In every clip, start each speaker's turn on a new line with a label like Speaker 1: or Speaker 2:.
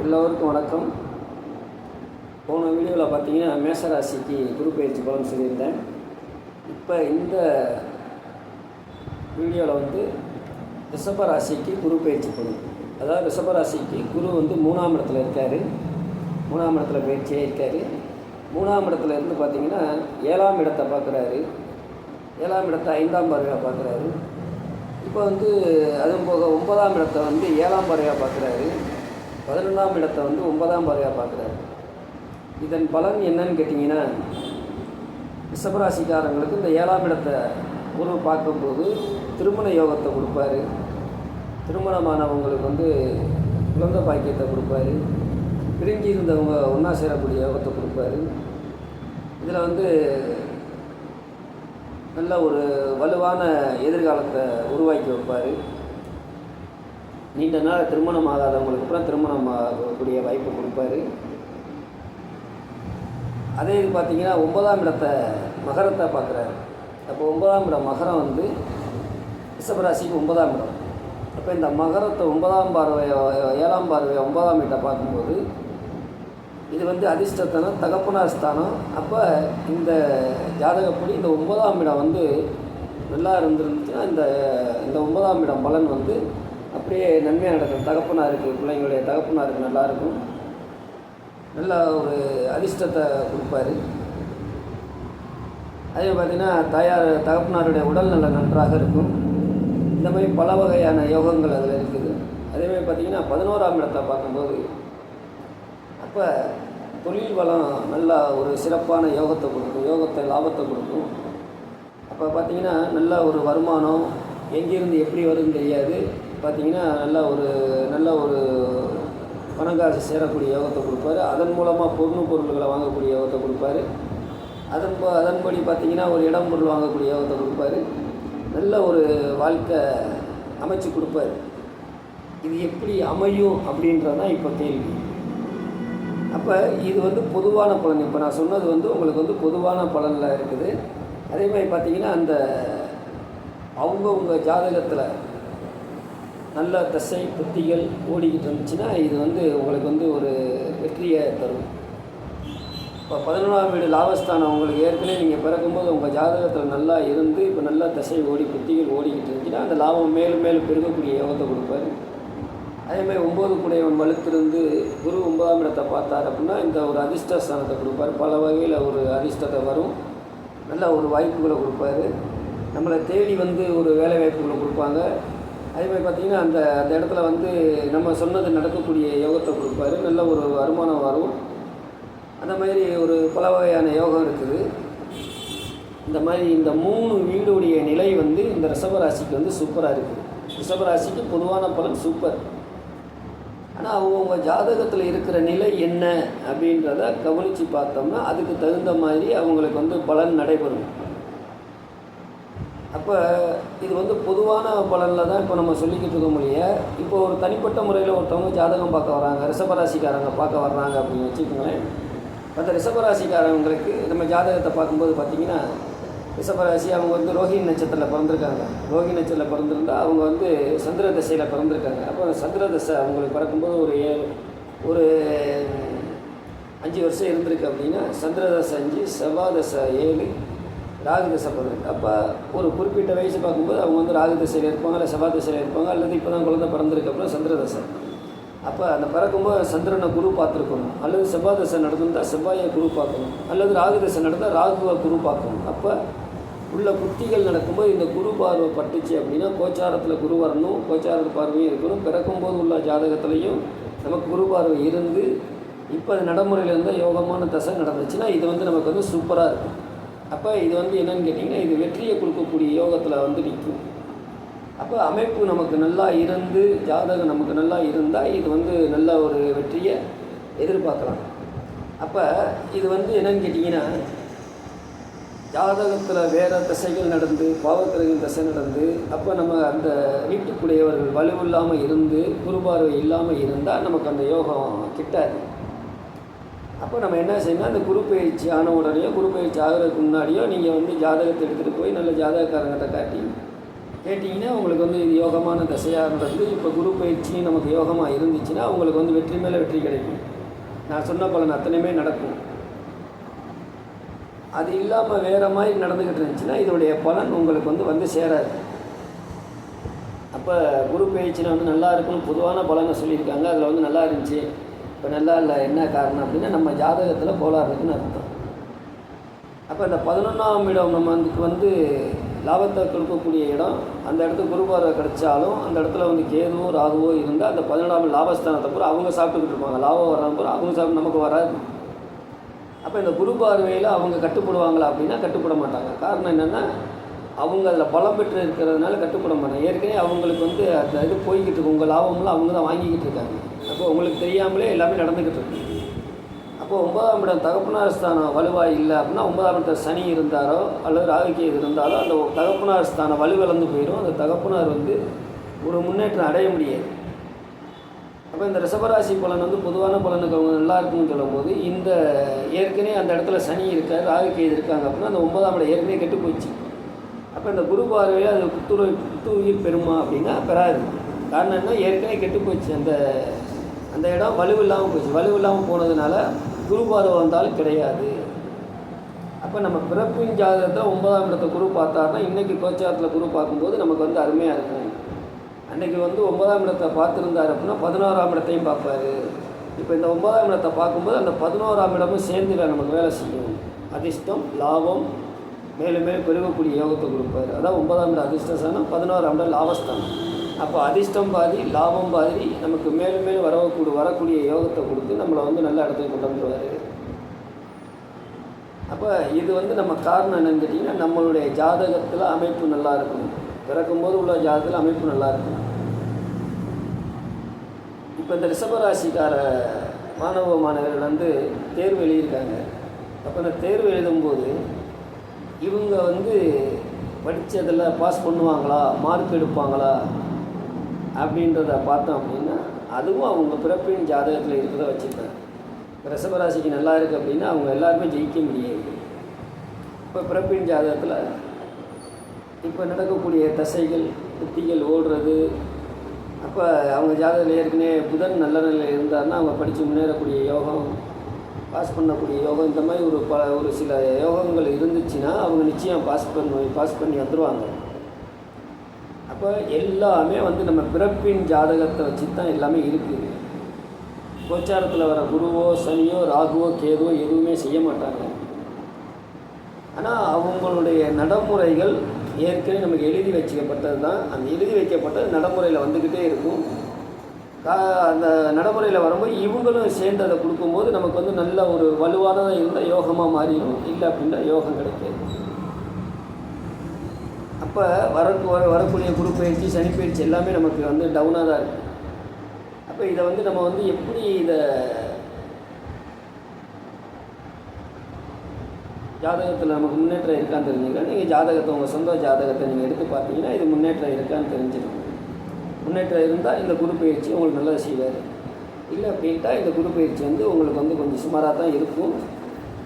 Speaker 1: எல்லோருக்கும் வணக்கம். போன வீடியோவில் பார்த்தீங்கன்னா மேஷராசிக்கு குரு பயிற்சி பலன் சொல்லியிருந்தேன். இப்போ இந்த வீடியோவில் வந்து ரிஷபராசிக்கு குரு பயிற்சி பலன், அதாவது ரிஷபராசிக்கு குரு வந்து 3ஆம் இடத்துல இருக்கார். 3ஆம் இடத்துல பயிற்சியாக இருக்கார். 3ஆம் இடத்துல இருந்து பார்த்தீங்கன்னா 7ஆம் இடத்தை பார்க்குறாரு. 7ஆம் இடத்தை 5ஆம் பார்வையாக பார்க்குறாரு. இப்போ வந்து அதுவும் போக 9ஆம் இடத்தை வந்து 7ஆம் பார்வையாக பார்க்குறாரு. 11ஆம் இடத்தை வந்து 9ஆம் பார்வையாக பார்க்குறாரு. இதன் பலன் என்னன்னு கேட்டிங்கன்னா, ரிஷபராசிக்காரங்களுக்கு இந்த 7ஆம் இடத்தை குரு பார்க்கும்போது திருமண யோகத்தை கொடுப்பாரு. திருமணமானவங்களுக்கு வந்து குழந்தை பாக்கியத்தை கொடுப்பாரு. பிரிஞ்சு இருந்தவங்க ஒன்றா சேரக்கூடிய யோகத்தை கொடுப்பாரு. இதில் வந்து நல்ல ஒரு வலுவான எதிர்காலத்தை உருவாக்கி வைப்பார். நீண்ட நாள் திருமணம் ஆகாதவங்களுக்கு அப்புறம் திருமணம் ஆகக்கூடிய வாய்ப்பு கொடுப்பாரு. அதே இது பார்த்திங்கன்னா 9ஆம் இடத்தை மகரத்தை பார்க்குறாரு. அப்போ 9ஆம் இடம் மகரம் வந்து ரிஷபராசிக்கு 9ஆம் இடம். அப்போ இந்த மகரத்தை 9ஆம் பார்வை 7ஆம் பார்வை 9ஆம் இடத்தை பார்க்கும்போது இது வந்து அதிர்ஷ்டத்தனம், தகப்பனார் ஸ்தானம். அப்போ இந்த ஜாதகப்படி இந்த 9ஆம் இடம் வந்து நல்லா இருந்துருந்துச்சுன்னா இந்த 9ஆம் இடம் பலன் வந்து அப்படியே நன்மையாக நடக்கும். தகப்பனாருக்கு, பிள்ளைங்களுடைய தகப்பனாருக்கு நல்லாயிருக்கும். நல்ல ஒரு அதிர்ஷ்டத்தை கொடுப்பாரு. அதே பார்த்திங்கன்னா தகப்பனாருடைய உடல்நல நன்றாக இருக்கும். இந்த மாதிரி பல வகையான யோகங்கள் அதில் இருக்குது. அதேமாதிரி பார்த்திங்கன்னா 11ஆம் இடத்தை பார்க்கும்போது அப்போ தொழில் வளம் நல்லா ஒரு சிறப்பான யோகத்தை கொடுக்கும், லாபத்தை கொடுக்கும். அப்போ பார்த்திங்கன்னா நல்ல ஒரு வருமானம் எங்கேருந்து எப்படி வருதுன்னு தெரியாது. பார்த்திங்கன்னா நல்ல ஒரு பணங்காசு சேரக்கூடிய யோகத்தை கொடுப்பாரு. அதன் மூலமாக பொருள்களை வாங்கக்கூடிய யோகத்தை கொடுப்பாரு. அதன்படி பார்த்திங்கன்னா ஒரு இடம் பொருள் வாங்கக்கூடிய யோகத்தை கொடுப்பாரு. நல்ல ஒரு வாழ்க்கை அமைச்சு கொடுப்பாரு. இது எப்படி அமையும் அப்படின்றது தான் இப்போ கேள்வி. அப்போ இது வந்து பொதுவான பலன். இப்போ நான் சொன்னது வந்து உங்களுக்கு வந்து பொதுவான பலனில் இருக்குது. அதே மாதிரி பார்த்திங்கன்னா அந்த அவங்கவுங்க ஜாதகத்தில் நல்ல தசை புத்திகள் ஓடிக்கிட்டு இருந்துச்சுன்னா இது வந்து உங்களுக்கு வந்து ஒரு வெற்றியை தரும். இப்போ 11ஆம் வீடு லாபஸ்தானம் உங்களுக்கு ஏற்கனவே நீங்கள் பிறக்கும்போது உங்கள் ஜாதகத்தில் நல்லா இருந்து இப்போ நல்லா தசை புத்திகள் ஓடிக்கிட்டு இருந்துச்சுன்னா அந்த லாபம் மேலும் மேலும் பெருகக்கூடிய யோகத்தை கொடுப்பாரு. அதேமாதிரி 9 கூடையவன் வலுத்திருந்து குரு 9ஆம் இடத்தை பார்த்தார் அப்படின்னா இந்த ஒரு அதிர்ஷ்டஸ்தானத்தை கொடுப்பார். பல வகையில் ஒரு அதிர்ஷ்டத்தை வரும். நல்ல ஒரு வாய்ப்புகளை கொடுப்பாரு. நம்மளை தேடி வந்து ஒரு வேலை வாய்ப்புகளை கொடுப்பாங்க. அதேமாதிரி பார்த்திங்கன்னா அந்த இடத்துல வந்து நம்ம சொன்னது நடக்கக்கூடிய யோகத்தை கொடுப்பாரு. நல்ல ஒரு வருமானம் வரும். அந்த மாதிரி ஒரு பல வகையான யோகம் இருக்குது. இந்த மாதிரி இந்த 3 வீடுடைய நிலை வந்து இந்த ரிஷபராசிக்கு வந்து சூப்பராக இருக்குது. ரிஷபராசிக்கு பொதுவான பலன் சூப்பர். ஆனால் அவங்க ஜாதகத்தில் இருக்கிற நிலை என்ன அப்படின்றத கவனித்து பார்த்தோம்னா அதுக்கு தகுந்த மாதிரி அவங்களுக்கு வந்து பலன் நடைபெறும். அப்போ இது வந்து பொதுவான பலனில் தான் இப்போ நம்ம சொல்லிக்கிட்டு இருக்க முடியாது. இப்போ ஒரு தனிப்பட்ட முறையில் ஒருத்தவங்க ஜாதகம் பார்க்க வராங்க, ரிஷபராசிக்காரங்க பார்க்க வர்றாங்க அப்படின்னு வச்சுக்கோங்களேன். அந்த ரிஷபராசிக்காரங்களுக்கு நம்ம ஜாதகத்தை பார்க்கும்போது பார்த்திங்கன்னா ரிஷபராசி அவங்க வந்து ரோஹிணி நட்சத்திரத்தில் பிறந்திருக்காங்க. ரோஹிணி நட்சத்திரத்தில் பிறந்திருந்தால் அவங்க வந்து சந்திர தசையில் பிறந்திருக்காங்க. அப்போ சந்திர தசை அவங்களுக்கு பிறக்கும்போது ஒரு 5 வருஷம் இருந்திருக்கு அப்படின்னா சந்திர தசை 5, செவ்வாய் தசை 7, ராகு தசை 15. அப்போ ஒரு குறிப்பிட்ட வயசு பார்க்கும்போது அவங்க வந்து ராகு தசையில் இருப்பாங்க, இல்லை செவ்வாய் தசையில் இருப்பாங்க, அல்லது இப்போ தான் குழந்தை பிறந்திருக்கு அப்புறம் சந்திர தசை. அப்போ அந்த பிறக்கும்போது சந்திரனை குரு பார்த்துருக்கணும், அல்லது செவ்வாய் தசை நடந்திருந்தால் செவ்வாயை குரு பார்க்கணும், அல்லது ராகு தசை நடந்தால் ராகுவை குரு பார்க்கணும். அப்போ உள்ள புத்திகள் நடக்கும்போது இந்த குரு பார்வை பட்டுச்சு அப்படின்னா கோச்சாரத்தில் குரு வரணும், கோச்சாரத்து பார்வையும் இருக்கணும். பிறக்கும்போது உள்ள ஜாதகத்துலேயும் நமக்கு குரு பார்வை இருந்து இப்போ அது நடைமுறையில் இருந்தால் யோகமான தசை நடந்துச்சுன்னா இது வந்து நமக்கு வந்து சூப்பராக இருக்கும். அப்போ இது வந்து என்னென்னு கேட்டிங்கன்னா இது வெற்றியை கொடுக்கக்கூடிய யோகத்தில் வந்து நிற்கும். அப்போ அமைப்பு நமக்கு நல்லா இருந்து ஜாதகம் நமக்கு நல்லா இருந்தால் இது வந்து நல்ல ஒரு வெற்றியை எதிர்பார்க்கலாம். அப்போ இது வந்து என்னென்னு கேட்டிங்கன்னா ஜாதகத்தில் வேறு தசைகள் நடந்து பாவக்கிரகின் தசை நடந்து அப்போ நம்ம அந்த வீட்டுக்குடையவர்கள் வலுவில்லாமல் இருந்து குருபார்வை இல்லாமல் இருந்தால் நமக்கு அந்த யோகம் கிட்டாது. அப்போ நம்ம என்ன செய்யணும், அந்த குரு பயிற்சி ஆன உடனேயோ குரு பயிற்சி ஆகிறதுக்கு முன்னாடியோ நீங்கள் வந்து ஜாதகத்தை எடுத்துகிட்டு போய் நல்ல ஜாதகக்காரங்கிட்ட காட்டி கேட்டிங்கன்னா உங்களுக்கு வந்து இது யோகமான தசையாக நடந்து இப்போ குரு பயிற்சி நமக்கு யோகமாக இருந்துச்சுன்னா உங்களுக்கு வந்து வெற்றி மேலே வெற்றி கிடைக்கும். நான் சொன்ன பலன் அத்தனையுமே நடக்கும். அது இல்லாமல் வேறு மாதிரி நடந்துக்கிட்டு இருந்துச்சுன்னா இதனுடைய பலன் உங்களுக்கு வந்து சேராது. அப்போ குரு பயிற்சியில் வந்து நல்லா இருக்குன்னு பொதுவான பலனை சொல்லியிருக்காங்க. அதில் வந்து நல்லா இருந்துச்சு, இப்போ நல்லா இல்லை, என்ன காரணம் அப்படின்னா நம்ம ஜாதகத்தில் கோளாறு இருக்குன்னு அர்த்தம். அப்போ இந்த 11ஆம் இடம் நமக்கு வந்து லாபத்தை கொடுக்கக்கூடிய இடம். அந்த இடத்துக்கு குரு பார்வை கிடைச்சாலும் அந்த இடத்துல வந்து கேதுவோ ராகுவோ இருந்தால் அந்த 17ஆம் லாபஸ்தானத்தை பூரா அவங்க சாப்பிட்டுக்கிட்டு இருப்பாங்க. லாபம் வர்றாங்க பூரா அவங்க சாப்பிட்டு நமக்கு வராது. அப்போ இந்த குரு பார்வையில் அவங்க கட்டுப்படுவாங்களா அப்படின்னா கட்டுப்பட மாட்டாங்க. காரணம் என்னென்னா அவங்க அதில் பலம் பெற்று இருக்கிறதுனால கட்டுப்பட மாட்டாங்க. ஏற்கனவே அவங்களுக்கு வந்து அந்த இது போய்கிட்டு இருக்கு, உங்கள் லாபம்லாம் அவங்க தான் வாங்கிக்கிட்டு இருக்காங்க. அப்போ உங்களுக்கு தெரியாமலே எல்லாமே நடந்துக்கிட்டு இருக்கு. அப்போ 9ஆம் இடம் தகப்பனார் ஸ்தானம் வலுவாக இல்லை அப்படின்னா 9ஆம் இடத்துல சனி இருந்தாரோ அல்லது ராகுகேது இருந்தாலோ அந்த தகப்பனார் ஸ்தானம் வலுவிழந்து போயிடும். அந்த தகப்பனார் வந்து ஒரு முன்னேற்றம் அடைய முடியாது. அப்போ இந்த ரிஷபராசி பலன் வந்து பொதுவான பலனுக்கு அவங்க நல்லா இருக்குன்னு சொல்லும்போது இந்த ஏற்கனவே அந்த இடத்துல சனி இருக்கார், ராகுகேது இருக்காங்க அப்படின்னா அந்த 9ஆம் இடம் ஏற்கனவே கெட்டு போச்சு. அப்போ இந்த குரு பார்வையில் அது புத்துயிர் பெறுமா அப்படின்னா பெறாது. காரணம் என்ன, ஏற்கனவே கெட்டு போச்சு. அந்த இடம் வலுவில்லாமல் போச்சு. வலுவில்லாமல் போனதுனால குரு பார்வை வந்தாலும் கிடையாது. அப்போ நம்ம பிறப்பின் ஜாதகத்தில் 9ஆம் இடத்தை குரு பார்த்தாருன்னா இன்றைக்கி கோச்சாரத்தில் குரு பார்க்கும்போது நமக்கு வந்து அருமையாக இருக்கும். அன்றைக்கி வந்து 9ஆம் இடத்தை பார்த்துருந்தார் அப்படின்னா 11ஆம் இடத்தையும் பார்ப்பார். இப்போ இந்த 9ஆம் இடத்தை பார்க்கும்போது அந்த 11ஆம் இடமும் சேர்ந்து நமக்கு வேலை செய்யும். அதிர்ஷ்டம் லாபம் மேலும் மேலும் பெருகக்கூடிய யோகத்தை கொடுப்பார். அதான் 9ஆம் இடம் அதிர்ஷ்டஸ்தானம், 11ஆம் இடம் லாபஸ்தானம். அப்போ அதிர்ஷ்டம் பாதி லாபம் பாதி நமக்கு மேலும் மேலும் வரக்கூடிய யோகத்தை கொடுத்து நம்மளை வந்து நல்ல இடத்துக்கு கொண்டு வந்துடுவார். அப்போ இது வந்து நம்ம காரணம் என்னன்னு கேட்டிங்கன்னா நம்மளுடைய ஜாதகத்தில் அமைப்பு நல்லா இருக்கணும். பிறக்கும்போது உள்ள ஜாதகத்தில் அமைப்பு நல்லா இருக்கணும். இப்போ இந்த ரிஷபராசிக்கார மாணவர்கள் வந்து தேர்வு எழுதியிருக்காங்க. அப்போ இந்த தேர்வு எழுதும்போது இவங்க வந்து படித்ததில் பாஸ் பண்ணுவாங்களா, மார்க் எடுப்பாங்களா அப்படின்றத பார்த்தோம் அப்படின்னா அதுவும் அவங்க பிறப்பின் ஜாதகத்தில் இருக்கிறத வச்சுருக்காங்க. ரிஷபராசிக்கு நல்லா இருக்குது அப்படின்னா அவங்க எல்லாருமே ஜெயிக்க முடியாது. இப்போ பிறப்பின் ஜாதகத்தில் இப்போ நடக்கக்கூடிய தசைகள் புத்திகள் ஓடுறது, அப்போ அவங்க ஜாதகத்தில் ஏற்கனவே புதன் நல்ல நிலையில் இருந்தாருன்னா அவங்க படித்து முன்னேறக்கூடிய யோகம், பாஸ் பண்ணக்கூடிய யோகம், இந்த மாதிரி ஒரு சில யோகங்கள் இருந்துச்சுன்னா அவங்க நிச்சயம் பாஸ் பண்ணி வந்துடுவாங்க. அப்போ எல்லாமே வந்து நம்ம பிறப்பின் ஜாதகத்தை வச்சு தான் எல்லாமே இருக்குது. கோச்சாரத்தில் வர குருவோ சனியோ ராகுவோ கேதுவோ எதுவுமே செய்ய மாட்டாங்க. ஆனால் அவங்களுடைய நடைமுறைகள் ஏற்கனவே நமக்கு எழுதி வைக்கப்பட்டது தான். அந்த எழுதி வைக்கப்பட்டது நடைமுறையில் வந்துக்கிட்டே இருக்கும். அந்த நடைமுறையில் வரும்போது இவங்களும் சேர்ந்து அதை கொடுக்கும்போது நமக்கு வந்து நல்ல ஒரு வலுவானதாக இருந்தால் யோகமாக மாறிடும். இல்லை அப்படின்னா யோகம் கிடைக்காது. அப்போ வரக்கூடிய குரு பயிற்சி சனி பயிற்சி எல்லாமே நமக்கு வந்து டவுனாக தான் இருக்குது. அப்போ இதை வந்து நம்ம வந்து எப்படி இதை ஜாதகத்தில் நமக்கு முன்னேற்றம் இருக்கான்னு தெரிஞ்சுக்கலாம். நீங்கள் ஜாதகத்தை உங்கள் சொந்த ஜாதகத்தை நீங்கள் எடுத்து பார்த்தீங்கன்னா இது முன்னேற்றம் இருக்கான்னு தெரிஞ்சிருக்கும். முன்னேற்றம் இருந்தால் இந்த குரு பயிற்சி உங்களுக்கு நல்லதை செய்வார். இல்லை அப்படின்ட்டா இந்த குரு பயிற்சி வந்து உங்களுக்கு வந்து கொஞ்சம் சுமாராக தான் இருக்கும்.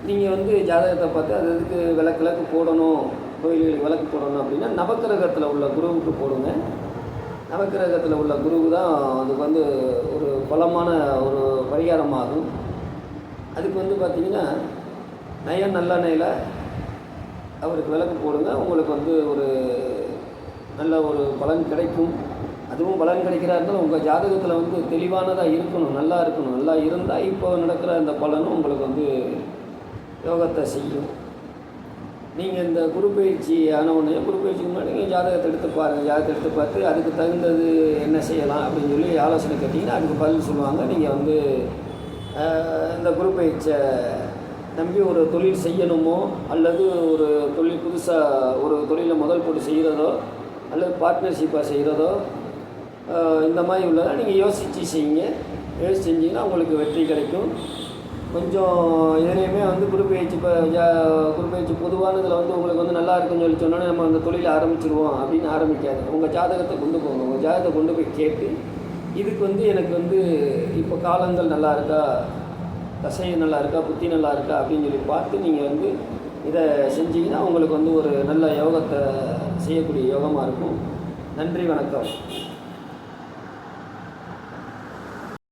Speaker 1: நீங்கள் வந்து ஜாதகத்தை பார்த்து அது எதுக்கு விளக்கு போடணும், கோயில்களுக்கு விளக்கு போடணும் அப்படின்னா நவக்கிரகத்தில் உள்ள குருவுக்கு போடுங்க. நவக்கிரகத்தில் உள்ள குருவு தான் அதுக்கு வந்து ஒரு பலமான ஒரு பரிகாரமாகும். அதுக்கு வந்து பார்த்திங்கன்னா நல்லெண்ணெயில் அவருக்கு விளக்கு போடுங்க. உங்களுக்கு வந்து ஒரு நல்ல ஒரு பலன் கிடைக்கும். அதுவும் பலன் கிடைக்கிறா இருந்தாலும் உங்கள் ஜாதகத்தில் வந்து தெளிவானதாக இருக்கணும், நல்லா இருக்கணும். நல்லா இருந்தால் இப்போ நடக்கிற அந்த பலனும் உங்களுக்கு வந்து யோகத்தை செய்யும். நீங்கள் இந்த குரு பயிற்சி ஆன உடனே குரு பயிற்சிக்கு முன்னாடி நீங்கள் ஜாதகத்தை எடுத்து பாருங்கள். ஜாதகத்தை எடுத்து பார்த்து அதுக்கு தகுந்தது என்ன செய்யலாம் அப்படின்னு சொல்லி ஆலோசனை கேட்டிங்கன்னா அதுக்கு பதில் சொல்லுவாங்க. நீங்கள் வந்து இந்த குரு பயிற்சியை நம்பி ஒரு தொழில் செய்யணுமோ அல்லது ஒரு தொழில் புதுசாக ஒரு தொழிலை முதல் போட்டு செய்கிறதோ அல்லது பார்ட்னர்ஷிப்பாக செய்கிறதோ இந்த மாதிரி உள்ளதை நீங்கள் யோசித்து செய்யுங்க. யோசிச்சு செஞ்சிங்கன்னா உங்களுக்கு வெற்றி கிடைக்கும். கொஞ்சம் எதுலேயுமே வந்து குரு பயிற்சி பொதுவானதில் வந்து உங்களுக்கு வந்து நல்லா இருக்குன்னு சொல்லி சொன்னோன்னே நம்ம அந்த தொழிலை ஆரம்பிச்சிருவோம் அப்படின்னு ஆரம்பிக்காது. உங்கள் ஜாதகத்தை கொண்டு போங்க. உங்கள் ஜாதகத்தை கொண்டு போய் கேட்டு இதுக்கு வந்து எனக்கு வந்து இப்போ காலங்கள் நல்லா இருக்கா, தசை நல்லா இருக்கா, புத்தி நல்லா இருக்கா அப்படின்னு சொல்லி பார்த்து நீங்கள் வந்து இதை செஞ்சிங்கன்னா உங்களுக்கு வந்து ஒரு நல்ல யோகத்தை செய்யக்கூடிய யோகமாக இருக்கும். நன்றி, வணக்கம்.